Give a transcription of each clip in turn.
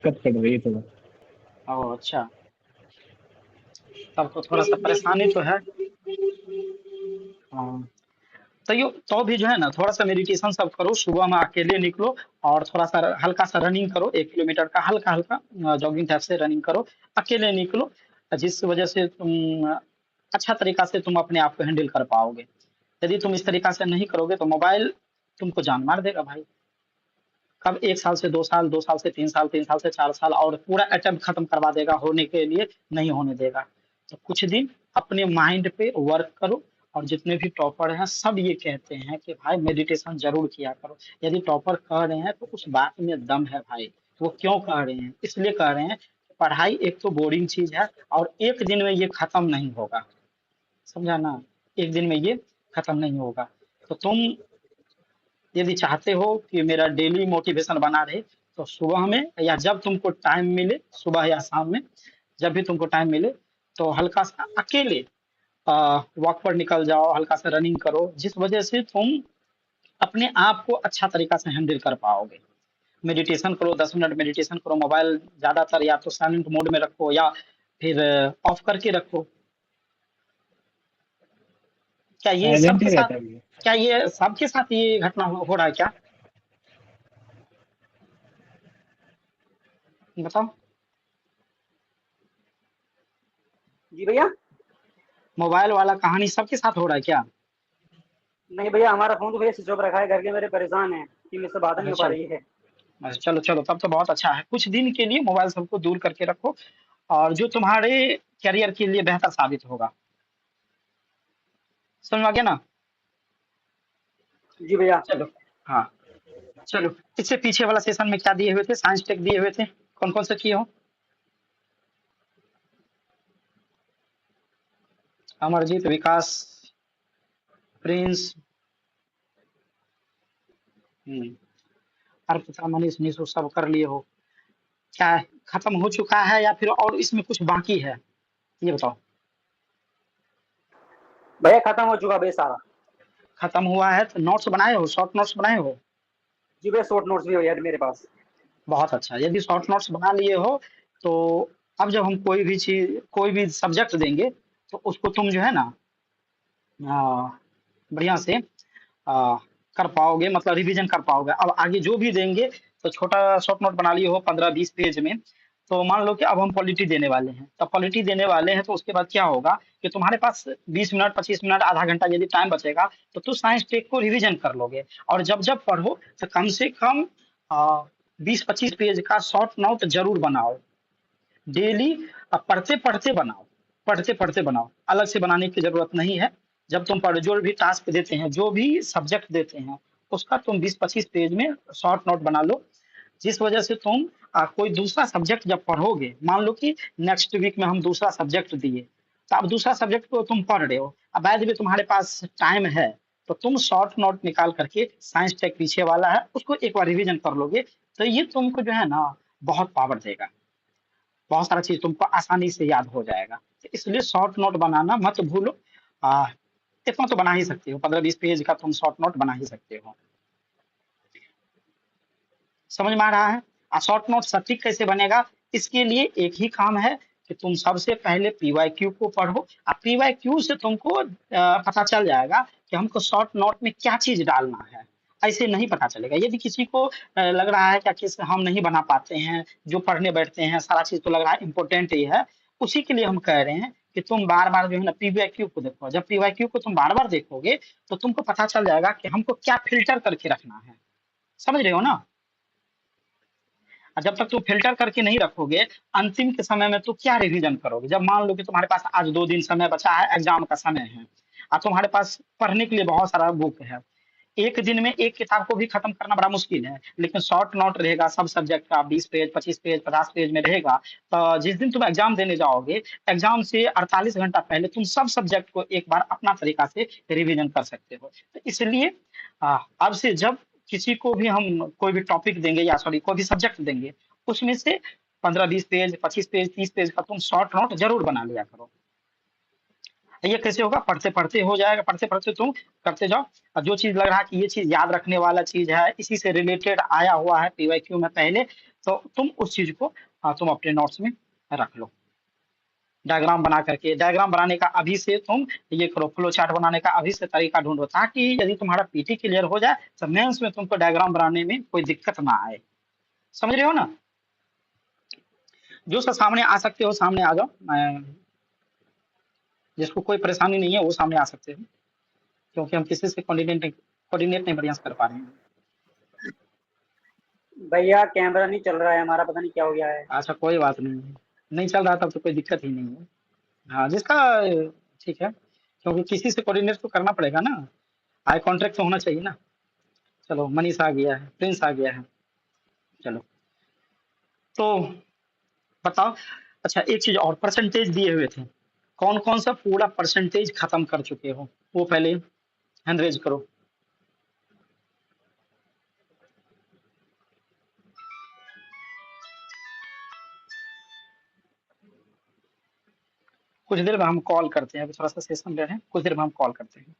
Cut cut रही है थोड़ा। ओह अच्छा, तब तो थोड़ा सा परेशानी तो है। हाँ, तो भी जो है ना थोड़ा सा मेडिटेशन सब करो, सुबह में अकेले निकलो और थोड़ा सा हल्का सा रनिंग करो, 1 किलोमीटर का हल्का हल्का जॉगिंग टाइप से रनिंग करो, अकेले निकलो। जिस वजह से तुम अच्छा तरीका से तुम अपने आप को हैंडल कर पाओगे। यदि तुम इस तरीका से नहीं करोगे तो मोबाइल तुमको जान मार देगा भाई। कब 1 साल से 2 साल, 2 साल से 3 साल, 3 साल से 4 साल, और पूरा अटेम्प्ट खत्म करवा देगा, होने के लिए नहीं होने देगा। तो कुछ दिन अपने माइंड पे वर्क करो। और जितने भी टॉपर हैं सब ये कहते हैं कि भाई मेडिटेशन जरूर किया करो। यदि टॉपर कह रहे हैं तो उस बात में दम है भाई। वो क्यों कह रहे हैं? इसलिए कह रहे हैं कि पढ़ाई एक तो बोरिंग चीज है और एक दिन में ये खत्म नहीं होगा। समझा ना? एक दिन में ये खत्म नहीं होगा। तो तुम यदि चाहते हो कि मेरा डेली मोटिवेशन बना रहे तो सुबह में या जब तुमको टाइम मिले, सुबह या शाम में, जब भी तुमको टाइम मिले, तो हल्का सा अकेले वॉक पर निकल जाओ, हल्का सा रनिंग करो, जिस वजह से तुम अपने आप को अच्छा तरीका से हैंडल कर पाओगे। मेडिटेशन करो, 10 मिनट मेडिटेशन करो, मोबाइल ज्यादातर या तो साइलेंट मोड में रखो या फिर ऑफ करके रखो। क्या ये साइलेंट सबके ही साथ रहता है भैया। क्या ये सबके साथ ये घटना हो रहा है क्या? बताओ। जी भैया। मोबाइल वाला कहानी सबके साथ हो रहा है क्या? नहीं भैया, हमारा फोन तो भैया स्विच ऑफ रखा है, घर के मेरे परेशान है कि मुझसे बात नहीं अच्छा हो पा चलो। रही है। अच्छा चलो चलो, तब तो बहुत अच्छा है। कुछ दिन के लिए मोबाइल सबको दूर करके रखो, और जो तुम्हारे करियर के लिए बेहतर साबित होगा। समझ में आ गया ना? जी भैया। चलो। हाँ। चलो, इससे पीछे वाला सेशन में क्या दिए हुए थे? साइंस टेक दिए हुए थे, कौन कौन से किए हो? अमरजीत, विकास, प्रिंस, अर्पिता, मनीष, निशु सब कर लिए हो? क्या खत्म हो चुका है या फिर और इसमें कुछ बाकी है? ये बताओ। भैया खत्म हो चुका भैया सारा। खत्म हुआ है तो नोट्स बनाए हो? शॉर्ट नोट्स बनाए हो? जी भैया, शॉर्ट नोट्स भी भैया मेरे पास। बहुत अच्छा। यदि शॉर्ट नोट्स बना लिए हो तो अब जब हम कोई भी चीज, कोई भी सब्जेक्ट देंगे तो उसको तुम जो है ना आ, बढ़िया से कर पाओगे, मतलब रिवीजन कर पाओगे। अब आगे जो भी देंगे तो छोटा शॉर्ट नोट बना लिए हो 15-20 पेज में। तो मान लो कि अब हम पॉलिटी देने वाले हैं, तब पॉलिटी देने वाले हैं तो उसके बाद क्या होगा कि तुम्हारे पास 20 मिनट, 25 मिनट, आधा घंटा यदि टाइम बचेगा तो तुम साइंस टेक को रिवीजन कर लोगे। और जब जब पढ़ो तो कम से कम 20-25 पेज का शॉर्ट नोट जरूर बनाओ। डेली पढ़ते पढ़ते बनाओ, पढ़ते पढ़ते बनाओ, अलग से बनाने की जरूरत नहीं है। जब तुम पढ़, जो भी टास्क देते हैं, जो भी सब्जेक्ट देते हैं, उसका तुम 20-25 पेज में शॉर्ट नोट बना लो। जिस वजह से तुम कोई दूसरा सब्जेक्ट जब पढ़ोगे, मान लो कि नेक्स्ट वीक में हम दूसरा सब्जेक्ट दिए, तो अब दूसरा सब्जेक्ट को तुम पढ़ रहे हो, अब बाद में तुम्हारे पास टाइम है, तो तुम शॉर्ट नोट निकाल करके साइंस टेक पीछे वाला है उसको एक बार रिवीजन कर लोगे। तो ये तुमको जो है ना बहुत पावर देगा, बहुत सारा चीज तुमको आसानी से याद हो जाएगा। तो इसलिए शॉर्ट नोट बनाना मत भूलो। आ, इतना तो बना ही सकते हो, 15-20 पेज का तुम शॉर्ट नोट बना ही सकते हो। समझ में आ रहा है? शॉर्ट नोट सटीक कैसे बनेगा? इसके लिए एक ही काम है कि तुम सबसे पहले पीवाईक्यू को पढ़ो। पीवाईक्यू से तुमको पता चल जाएगा कि हमको शॉर्ट नोट में क्या चीज डालना है। ऐसे नहीं पता चलेगा। यदि किसी को लग रहा है क्या कि हम नहीं बना पाते हैं, जो पढ़ने बैठते हैं सारा चीज तो लग रहा है इंपॉर्टेंट ही है, उसी के लिए हम कह रहे हैं कि तुम बार बार जो है ना पीवाईक्यू को देखो। जब पीवाईक्यू को तुम बार बार देखोगे तो तुमको पता चल जाएगा कि हमको क्या फिल्टर करके रखना है। समझ रहे हो ना? और जब तक तुम फिल्टर करके नहीं रखोगे, अंतिम के समय में तो क्या रिवीजन करोगे? जब मान लो कि तुम्हारे पास आज 2 दिन समय बचा है, एग्जाम का समय है, और तुम्हारे पास पढ़ने के लिए बहुत सारा बुक है, एक दिन में एक किताब को भी खत्म करना बड़ा मुश्किल है। लेकिन शॉर्ट नोट रहेगा सब सब्जेक्ट का, 20 पेज, 25 पेज, 50 पेज में रहेगा। तो जिस दिन तुम एग्जाम देने जाओगे, एग्जाम से 48 घंटा पहले तुम सब सब्जेक्ट को एक बार अपना तरीका से रिवीजन कर सकते हो। तो इसलिए अब से जब किसी को भी हम कोई भी टॉपिक देंगे या सॉरी कोई भी सब्जेक्ट देंगे, उसमें से 15-20 पेज, 25 पेज, 30 पेज का तुम शॉर्ट नोट जरूर बना लिया करो। ये कैसे होगा? पढ़ते पढ़ते हो जाएगा, पढ़ते पढ़ते तुम करते जाओ। और जो चीज लग रहा है कि ये चीज याद रखने वाला चीज है, इसी से रिलेटेड आया हुआ है पीवाईक्यू में पहले, तो तुम उस चीज को तुम अपने नोट्स में रख लो। डायग्राम बना करके, डायग्राम बनाने का अभी से तुम ये करो, फ्लो चार्ट बनाने का अभी से तरीका ढूंढो, ताकि यदि तुम्हारा पीटी क्लियर हो जाए तो मेंस में तुमको डायग्राम बनाने में कोई दिक्कत ना आए। समझ रहे हो ना? जो सब सामने आ सकते हो सामने आ जाओ, जिसको कोई परेशानी नहीं है वो सामने आ सकते हो, क्योंकि हम किसी से कोऑर्डिनेट नहीं बढ़िया से कर पा रहे हैं। भैया कैमरा नहीं चल रहा है हमारा, पता नहीं क्या हो गया है। अच्छा कोई बात नहीं है, नहीं चल रहा तब तो कोई दिक्कत ही नहीं है। हाँ जिसका ठीक है, क्योंकि किसी से कोऑर्डिनेट तो करना पड़ेगा ना, आई कांटेक्ट तो होना चाहिए ना। चलो मनीष आ गया है, प्रिंस आ गया है। चलो तो बताओ। अच्छा एक चीज और, परसेंटेज दिए हुए थे, कौन कौन सा पूरा परसेंटेज खत्म कर चुके हो वो पहले हैंड रेज करो। कुछ देर में हम कॉल करते हैं, अभी थोड़ा सा सेशन ले रहे हैं, कुछ देर में हम कॉल करते हैं।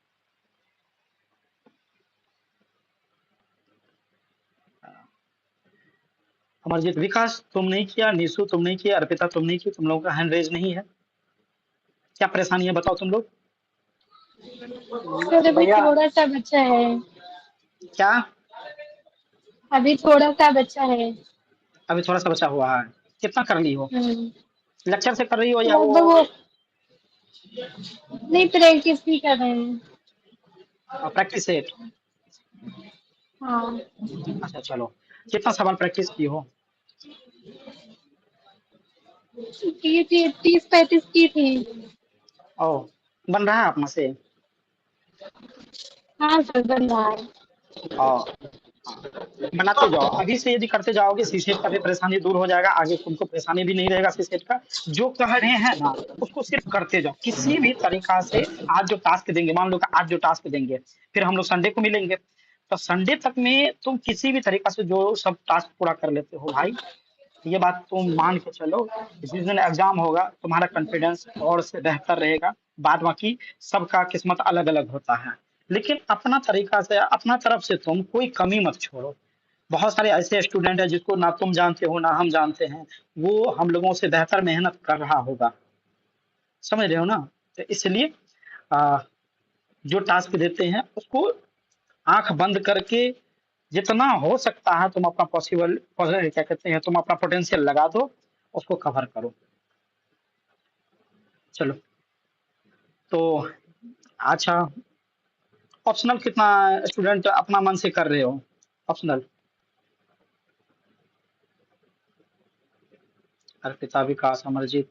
अमरजीत, विकास तुम नहीं किया, निशु तुम नहीं किया, अर्पिता तुम नहीं की, तुम लोगों का हैंड रेज नहीं है, क्या परेशानी है बताओ तुम लोग। सर अभी भैया थोड़ा सा बच्चा है। क्या? अभी थोड़ा सा बच्चा है। अभी थोड़ा सा बचा हुआ है, कितना कर ली हो? हम्म, लेक्चर से कर रही हो या वो लगभग वो नहीं, प्रैक्टिस भी कर रहे हैं। Practice set? हाँ, अच्छा चलो, कितना सवाल प्रैक्टिस की हो? की थी 30-35 की थी। ओ, बन रहा है अपना से? हाँ सर, बन रहा है। और बनाते जाओ, अभी से यदि करते जाओगे सीसेट का भी परेशानी दूर हो जाएगा, आगे तुमको परेशानी भी नहीं रहेगा सीसेट का। जो कह रहे हैं ना उसको सिर्फ करते जाओ किसी भी तरीका से। आज जो टास्क देंगे, मान लो कि आज जो टास्क देंगे, फिर हम लोग संडे को मिलेंगे, तो संडे तक में तुम किसी भी तरीका से जो सब टास्क पूरा कर लेते हो भाई, ये बात तुम मान के चलो, जिस दिन एग्जाम होगा तुम्हारा कॉन्फिडेंस और से बेहतर रहेगा। बाद बाकी सबका किस्मत अलग अलग होता है, लेकिन अपना तरीका से अपना तरफ से तुम कोई कमी मत छोड़ो। बहुत सारे ऐसे स्टूडेंट हैं जिसको ना तुम जानते हो ना हम जानते हैं, वो हम लोगों से बेहतर मेहनत कर रहा होगा। समझ रहे हो ना? तो इसलिए आ, जो टास्क देते हैं उसको आंख बंद करके जितना हो सकता है तुम अपना पॉसिबल क्या कहते हैं, तुम अपना पोटेंशियल लगा दो, उसको कवर करो। चलो तो अच्छा, ऑप्शनल कितना स्टूडेंट अपना मन से कर रहे हो ऑप्शनल? अर्पिता, विकास, अमरजीत,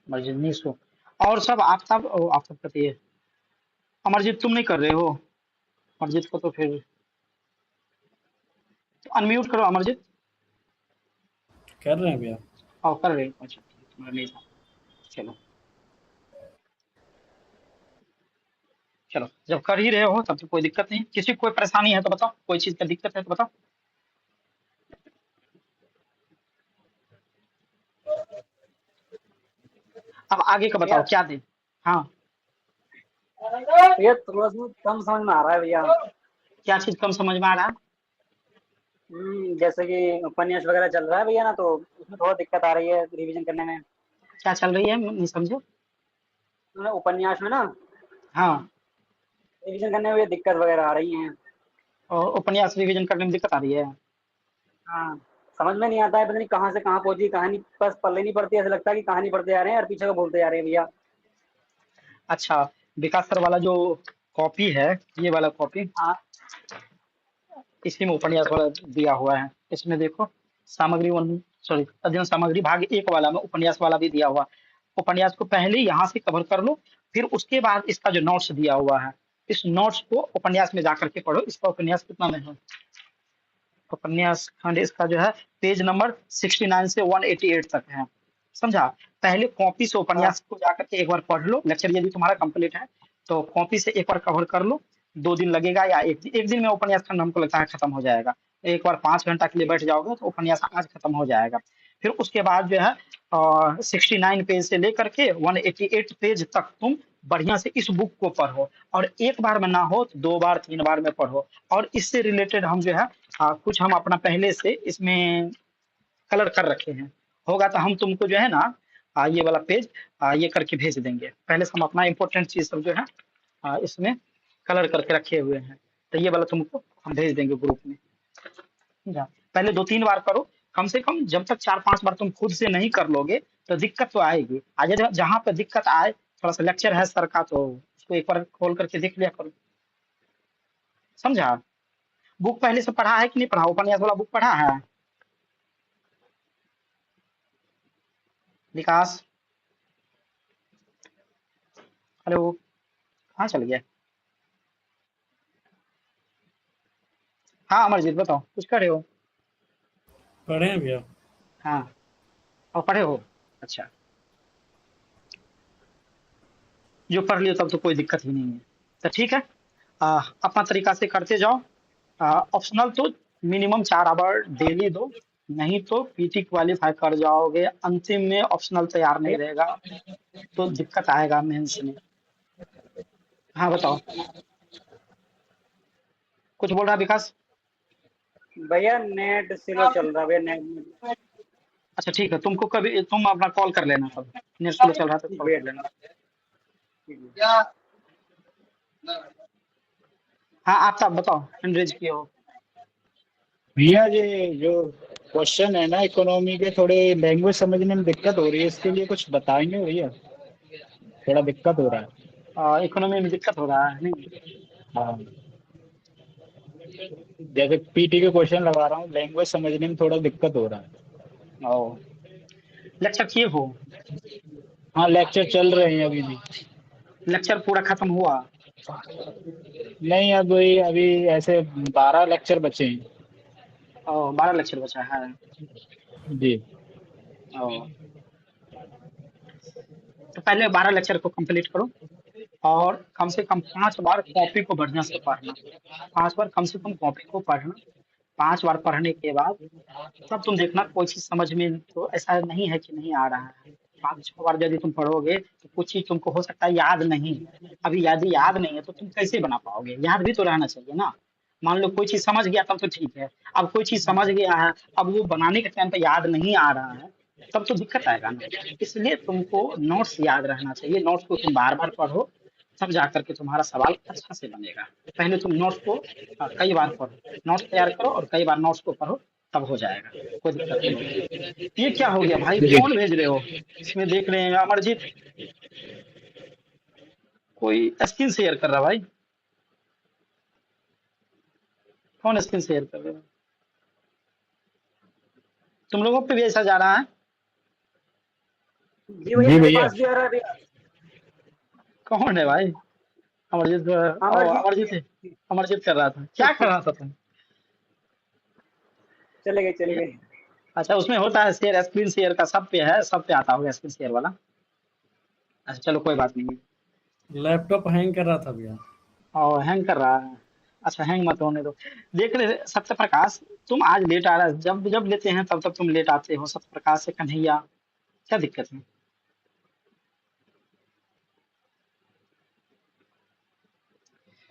अमरजीत निशु, और सब आफ्ताब, आफ्ताब कहती है। अमरजीत तुम नहीं कर रहे हो? अमरजीत को तो फिर अनम्यूट करो अमरजीत। कर रहे हैं भैया। और कर रहे हो? अच्छा तुम्हारा नहीं था। चलो चलो, जब कर ही रहे हो तब तो कोई दिक्कत नहीं, किसी को कोई परेशानी है तो बताओ, कोई चीज का दिक्कत है तो बताओ। अब आगे का भैया बताओ क्या दें। हाँ, भैया थोड़ा सा कम समझ में आ रहा है भैया। क्या चीज कम समझ में आ रहा है? जैसे कि उपन्यास वगैरह चल रहा है भैया ना, तो उसमें थोड़ा दिक्कत आ रही है रिवीजन करने में। क्या चल रही है, नहीं समझे? उपन्यास में ना हाँ, रिवीजन करने में दिक्कत वगैरह आ रही है। और उपन्यास रिवीजन करने में दिक्कत आ रही है? हाँ, समझ में नहीं आता है, पता नहीं कहाँ से कहाँ पहुंची कहानी, बस पल्ले नहीं पड़ती, ऐसा लगता है कि कहानी पढ़ते जा रहे हैं और पीछे को बोलते जा रहे हैं भैया। अच्छा, विकास सर वाला जो कॉपी है, ये वाला कॉपी, हाँ इसी में उपन्यास वाला दिया हुआ है। इसमें देखो, सामग्री वन, सॉरी, अध्ययन सामग्री भाग एक वाला में उपन्यास वाला भी दिया हुआ। उपन्यास को पहले यहाँ से कवर कर लो, फिर उसके बाद इसका जो नोट्स दिया हुआ है, इस नोट्स को उपन्यास में जाकर के पढ़ो। इसका उपन्यास कितना में है? उपन्यास खंड इसका जो है पेज नंबर 69 से 188 तक है। समझा? पहले कॉपी से हाँ उपन्यास को जाकर के एक बार पढ़ लो, लेक्चर यदि तुम्हारा कंप्लीट है तो कॉपी से एक बार कवर कर लो। 2 दिन लगेगा या एक दिन में उपन्यास खंड हमको लगता है खत्म हो जाएगा। एक बार 5 घंटा के लिए बैठ जाओगे तो उपन्यास आज खत्म हो जाएगा। फिर उसके बाद जो है 69 पेज से लेकर के 188 पेज तक तुम बढ़िया से इस बुक को पढ़ो, और एक बार में ना हो तो 2 बार 3 बार में पढ़ो। और इससे रिलेटेड हम जो है कुछ हम अपना पहले से इसमें कलर कर रखे हैं। होगा तो हम तुमको जो है ना ये वाला पेज ये करके भेज देंगे। पहले से हम अपना इम्पोर्टेंट चीज सब जो है इसमें कलर करके रखे हुए हैं, तो ये वाला तुमको हम भेज देंगे ग्रुप में। समझा? पहले 2-3 बार करो, कम से कम जब तक 4-5 बार तुम खुद से नहीं कर लोगे तो दिक्कत तो आएगी। आज जहाँ पे दिक्कत आए, थोड़ा सा लेक्चर है सर का, तो उसको एक बार खोल करके देख लिया करो। समझा? बुक पहले से पढ़ा है कि नहीं पढ़ा? उपन्यास वाला बुक पढ़ा है? विकास, हेलो, कहाँ चल गया? हाँ अमरजीत बताओ, कुछ कर रहे हो? पढ़े हैं भैया। हाँ, और पढ़े हो? अच्छा, जो पढ़ लियो तब तो कोई दिक्कत ही नहीं है। तो ठीक है, अपना तरीका से करते जाओ। ऑप्शनल तो मिनिमम 4 आवर डेली दो, नहीं तो पीटी क्वालिफाई कर जाओगे। अंतिम में ऑप्शनल तैयार नहीं रहेगा तो दिक्कत आएगा मेंस में। हाँ बताओ, कुछ बोल रहा विकास? भैया नेट स्लो चल रहा है भैया, नेट अच्छा ठीक है, तुमको कभी तुम अपना कॉल कर लेना, तब नेट स्लो चल रहा था तो कॉल भैया कर लेना। ठीक हाँ आप तब बताओ, एंड्रेज किए हो? भैया ये जो क्वेश्चन है ना इकोनॉमी के, थोड़े लैंग्वेज समझने में दिक्कत हो रही है, इसके लिए कुछ बताएंगे भैया? थोड़ा दिक्कत हो रहा है। इकोनॉमी में दिक्कत हो रहा है नहीं? हाँ, जैसे पीटी के क्वेश्चन लगा रहा हूँ, लैंग्वेज समझने में थोड़ा दिक्कत हो रहा है। ओ, लेक्चर किए हो? हाँ लेक्चर चल रहे हैं अभी भी। लेक्चर पूरा खत्म हुआ? नहीं, अभी ऐसे 12 लेक्चर बचे हैं। 12 लेक्चर बचा है। जी। ओ, तो पहले 12 लेक्चर को कंप्लीट करो, और कम से कम 5 बार कॉपी को बढ़िया से पढ़ना। 5 बार कम से कम कॉपी को पढ़ना। 5 बार पढ़ने के बाद तब तुम देखना कोई चीज समझ में, तो ऐसा नहीं है कि नहीं आ रहा है। 5-6 बार यदि तुम पढ़ोगे तो कुछ चीज तुमको हो सकता है याद नहीं। अभी यदि याद नहीं है तो तुम कैसे बना पाओगे? याद भी तो रहना चाहिए ना। मान लो कोई चीज समझ गया तब तो ठीक है, अब कोई चीज समझ गया है, अब वो बनाने के टाइम पे याद नहीं आ रहा है, तब तो दिक्कत आएगा ना। इसलिए तुमको नोट्स याद रहना चाहिए। नोट्स को तुम बार बार पढ़ो, तब जा करके तुम्हारा सवाल अच्छा से बनेगा। पहले तुम नोट्स को कई बार पढ़ो, नोट्स तैयार करो और कई बार नोट्स को पढ़ो, तब हो जाएगा, कोई दिक्कत नहीं होगी। ये क्या हो गया भाई, जी। कौन भेज रहे हो? इसमें देख रहे हैं अमरजीत, कोई स्क्रीन शेयर कर रहा भाई। कौन स्क्रीन शेयर कर रहे हो? तुम लोगों पे भी ऐसा जा रहा है? जी भैया, जी मेरे भैया। पास भी आ रहा है भैया। कौन है भाई? अमरजीत? अमरजीत अमरजीत, अमरजीत कर रहा था, क्या कर रहा था तुम? चले गए। अच्छा, उसमें होता है शेयर, स्क्रीन शेयर का सब पे है, सब पे आता होगा स्क्रीन शेयर वाला। अच्छा चलो कोई बात नहीं है। लैपटॉप हैंग कर रहा था भैया। और हैंग कर रहा है? अच्छा हैंग मत होने दो। देख रहे सत्य प्रकाश, तुम आज लेट आ रहा है, जब जब लेते हैं तब तब तुम लेट आते हो। सत्य प्रकाश से कन्हैया, क्या दिक्कत है?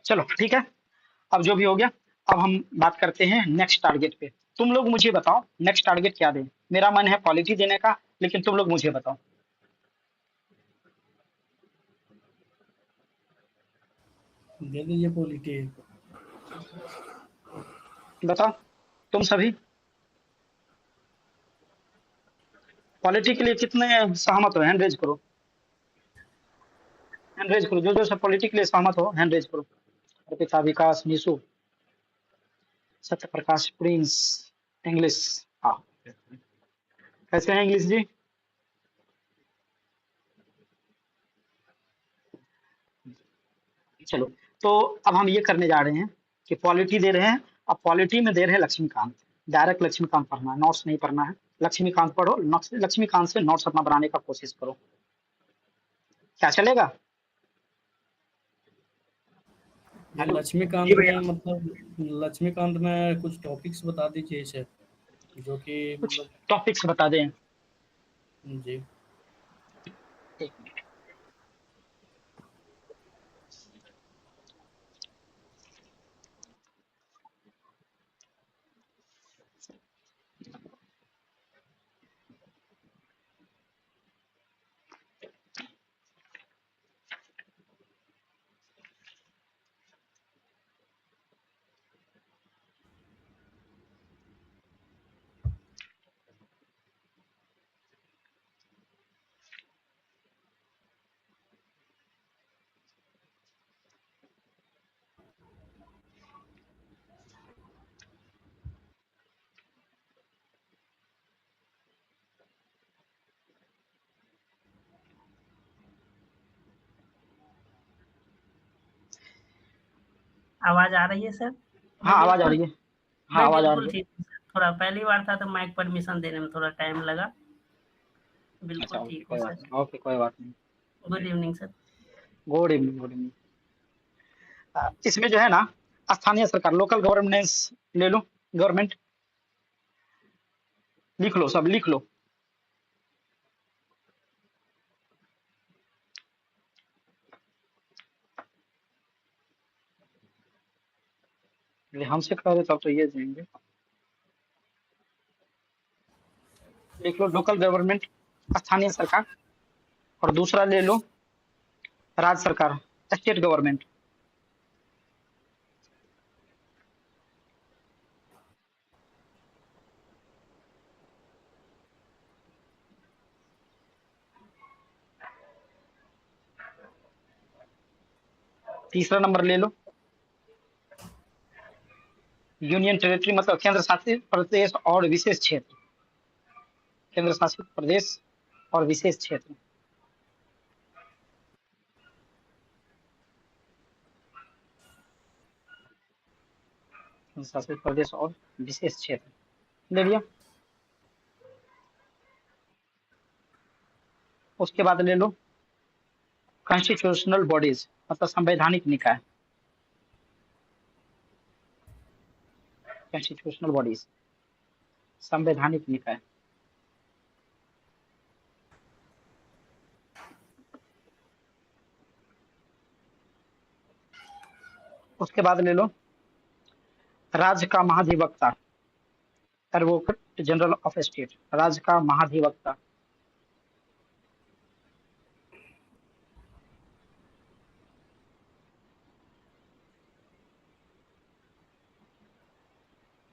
चलो ठीक है, अब जो भी हो गया, अब हम बात करते हैं नेक्स्ट टारगेट पे। तुम लोग मुझे बताओ नेक्स्ट टारगेट क्या दें। मेरा मन है पॉलिटी देने का, लेकिन तुम लोग मुझे बताओ। दे दीजिए पॉलिटी। बताओ तुम सभी, पॉलिटी के लिए कितने सहमत हो? हैंड रेज करो, हैंड रेज करो, जो जो सब पॉलिटी के लिए सहमत हो हैंड रेज करो। अर्पिता, विकास, निशु, सत्य प्रकाश, प्रिंस, इंग्लिश। हाँ, कैसे हैं इंग्लिश जी? चलो, तो अब हम ये करने जा रहे हैं कि पॉलिटी दे रहे हैं। अब पॉलिटी में दे रहे हैं लक्ष्मीकांत। डायरेक्ट लक्ष्मीकांत पढ़ना है, नोट्स नहीं पढ़ना है। लक्ष्मीकांत पढ़ो, लक्ष्मीकांत से नोट्स अपना बनाने का कोशिश करो। क्या चलेगा? ये हेलो, लक्ष्मीकांत जी में भैया। मतलब लक्ष्मीकांत में कुछ टॉपिक्स बता दीजिए इसे, जो कि कुछ मतलब। टॉपिक्स बता दें। जी। एक मिनट। आवाज आ रही है सर? हाँ, आवाज आ बिल्कुल रही है। हाँ, मैं आवाज आ बिल्कुल रही है। ठीक हूँ सर। थोड़ा पहली बार था तो माइक परमिशन देने में थोड़ा टाइम लगा। अच्छा, बिल्कुल ओके, ठीक हूँ कोई बात सर। नहीं, ओके, कोई बात नहीं। Good evening sir. Good evening, good evening. इसमें जो है ना, स्थानीय सरकार, लोकल गवर्नेंस ले लो, गवर्नमेंट लिख लो, सब लिख लो। ये हमसे कह रहे तब तो ये देंगे। लिख लो लोकल गवर्नमेंट, स्थानीय सरकार, और दूसरा ले लो राज्य सरकार, स्टेट गवर्नमेंट। तीसरा नंबर ले लो यूनियन टेरिटरी, मतलब केंद्र शासित प्रदेश और विशेष क्षेत्र। केंद्र शासित प्रदेश और विशेष क्षेत्र। केंद्र शासित प्रदेश और विशेष क्षेत्र ले लिया। उसके बाद ले लो कॉन्स्टिट्यूशनल बॉडीज, मतलब संवैधानिक निकाय। कॉन्स्टिट्यूशनल बॉडीज, संवैधानिक निकाय। उसके बाद ले लो राज्य का महाधिवक्ता, एडवोकेट जनरल ऑफ स्टेट, राज्य का महाधिवक्ता।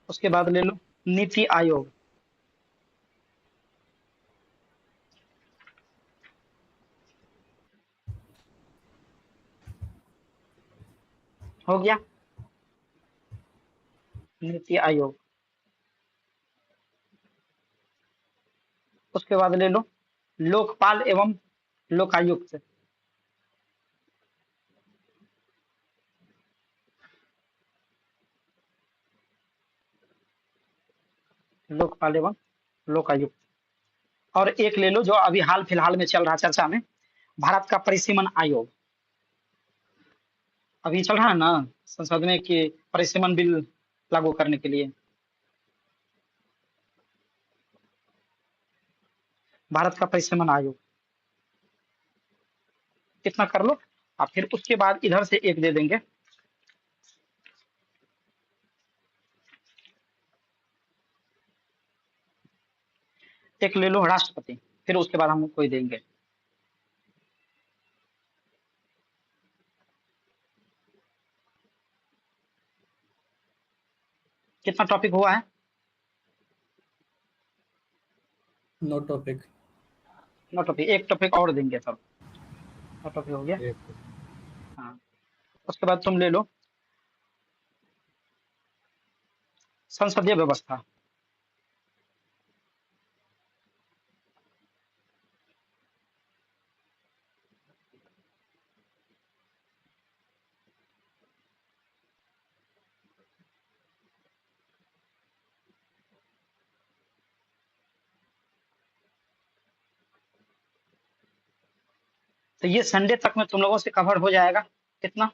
उसके बाद ले लो नीति आयोग, हो गया नीति आयोग। उसके बाद ले लो लोकपाल एवं लोकायुक्त, लोकपाल एवं लोकायुक्त। और एक ले लो जो अभी हाल फिलहाल में चल रहा चर्चा में, भारत का परिसीमन आयोग। अभी चल रहा है ना संसद में कि परिसीमन बिल लागू करने के लिए, भारत का परिसीमन आयोग। इतना कर लो, और फिर उसके बाद इधर से एक दे देंगे एक ले लो राष्ट्रपति, फिर उसके बाद हम कोई देंगे। कितना टॉपिक हुआ है? No topic. नो टॉपिक, एक टॉपिक और देंगे तब। नो टॉपिक हो गया। हाँ, उसके बाद तुम ले लो संसदीय व्यवस्था। तो ये संडे तक में तुम लोगों से कवर हो जाएगा। कितना?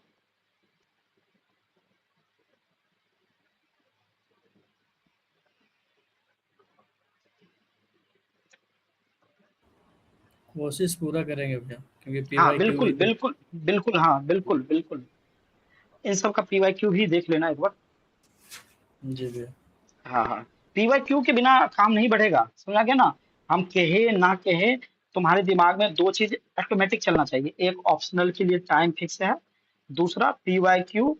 कोशिश पूरा करेंगे भैया, क्योंकि हाँ, पीवाईक्यू बिल्कुल भी तो। बिल्कुल बिल्कुल, हाँ बिल्कुल बिल्कुल। इन सब का पीवाईक्यू भी देख लेना एक बार। जी भैया। हाँ हाँ, PYQ के बिना काम नहीं बढ़ेगा, समझा गया ना। हम कहे ना कहे तुम्हारे दिमाग में दो चीज ऑटोमेटिक चलना चाहिए, एक ऑप्शनल के लिए टाइम फिक्स है, दूसरा PYQ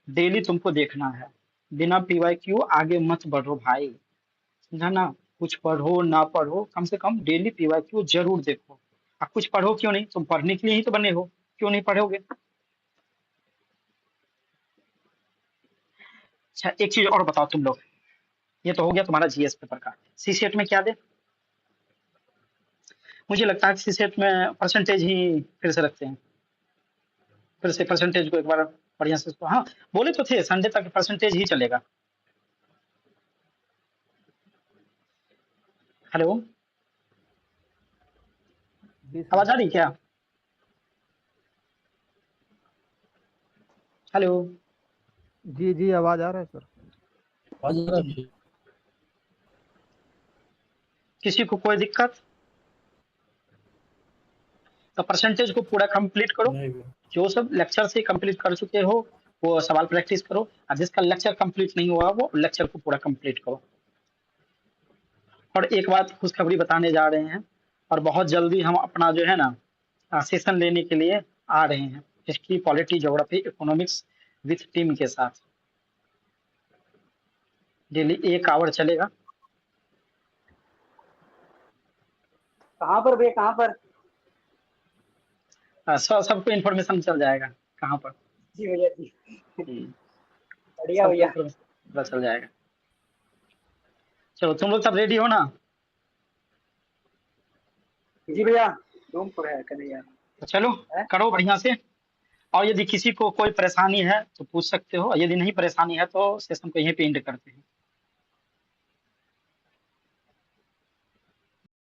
डेली तुमको देखना है। बिना PYQ आगे मत बढ़ो भाई, समझा ना। कुछ पढ़ो ना पढ़ो, कम से कम डेली PYQ जरूर देखो। अब कुछ पढ़ो क्यों नहीं, तुम पढ़ने के लिए ही तो बने हो, क्यों नहीं पढ़ोगे। अच्छा एक चीज और बताओ तुम लोग, ये तो हो गया तुम्हारा GS पेपर का। CSET में क्या दे, मुझे लगता है कि CSET में परसेंटेज ही फिर से रखते हैं, फिर से परसेंटेज को एक बार बढ़िया से। हाँ बोले तो थे संडे तक परसेंटेज ही चलेगा। हेलो, आवाज आ रही क्या। हेलो, जी जी आवाज आ रहा है सर। आवाज आ रहा है? किसी को कोई दिक्कत, तो परसेंटेज को पूरा कंप्लीट करो। नहीं जो सब लेक्चर से कंप्लीट कर चुके हो वो सवाल प्रैक्टिस करो, और जिसका लेक्चर कंप्लीट नहीं हुआ वो लेक्चर को पूरा कंप्लीट करो। और एक बात खुशखबरी बताने जा रहे हैं, और बहुत जल्दी हम अपना जो है ना सेशन लेने के लिए आ रहे हैं, history polity geography economics with team के साथ। डेली 1 आवर चलेगा। कहाँ पर भैया, कहाँ पर। सबको इन्फॉर्मेशन चल जाएगा कहाँ पर। जी भैया जी, हम्म, बढ़िया सबको भैया। information पता चल जाएगा। चलो तुम लोग सब रेडी हो ना। जी भैया, रूम पर है कन्हैया। तो चलो करो बढ़िया से। और यदि किसी को कोई परेशानी है तो पूछ सकते हो, यदि नहीं परेशानी है तो सेशन को यहीं पे एंड करते हैं।